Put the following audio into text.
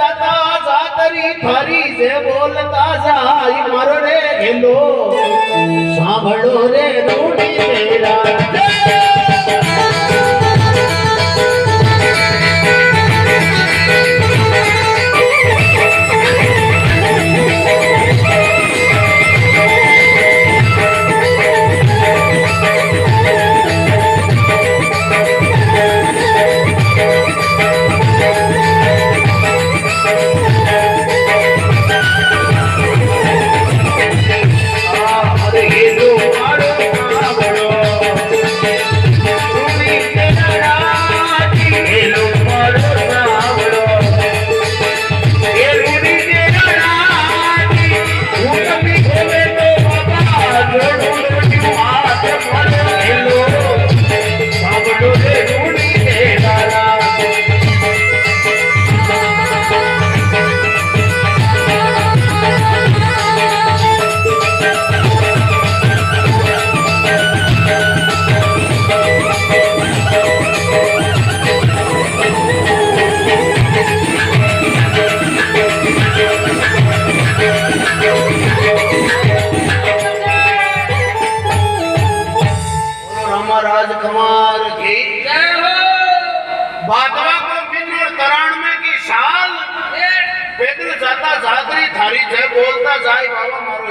જાતા જાતરી થારી જે બોલતા જાય મારો રે ગેલો સાંભળો રે રૂડી તેરા राजकुमार की जय हो। बादवा को बिन्नोर तराण में की शाल पैदल जाता जातरी थारी जय बोलता जाए बाबा मारो